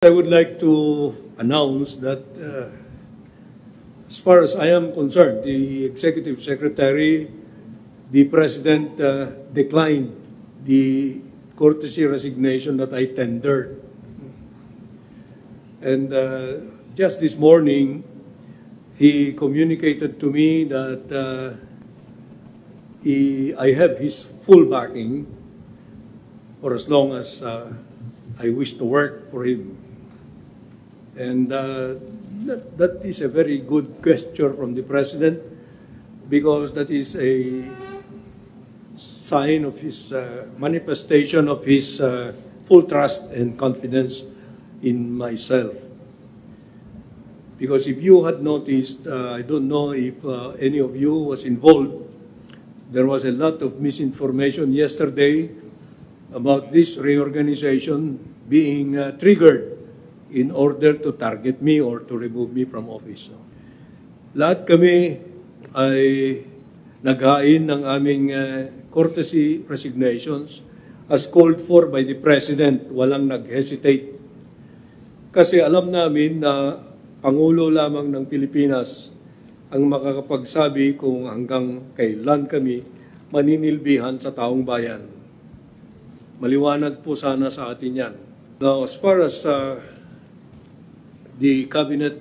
I would like to announce that as far as I am concerned, the Executive Secretary, the President declined the courtesy resignation that I tendered. And just this morning, he communicated to me that I have his full backing for as long as I wish to work for him. And that is a very good gesture from the President, because that is a sign of his manifestation of his full trust and confidence in myself. Because if you had noticed, I don't know if any of you was involved, there was a lot of misinformation yesterday about this reorganization being triggered in order to target me or to remove me from office. So, lahat kami ay naghain ng aming courtesy resignations as called for by the President. Walang nag-hesitate. Kasi alam namin na Pangulo lamang ng Pilipinas ang makakapagsabi kung hanggang kailan kami maninilbihan sa taong bayan. Maliwanag po sana sa atin yan. Now, as far as the cabinet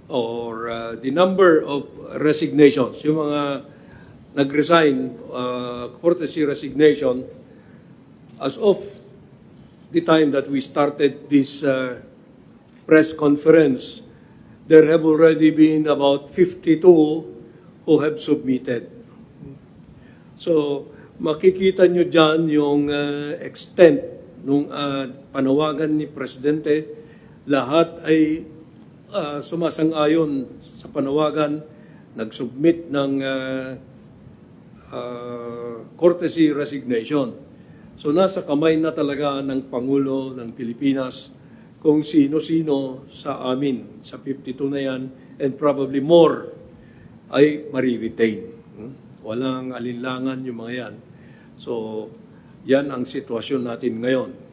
the number of resignations, yung mga nag-resign, courtesy resignation, as of the time that we started this press conference, there have already been about 52 who have submitted. So, makikita nyo dyan yung extent ng panawagan ni Presidente. Lahat ay sumasang-ayon sa panawagan, nag-submit ng courtesy resignation. So nasa kamay na talaga ng Pangulo ng Pilipinas kung sino-sino sa amin, sa 52 na yan, and probably more, ay mariretain. Walang alinlangan yung mga yan. So yan ang sitwasyon natin ngayon.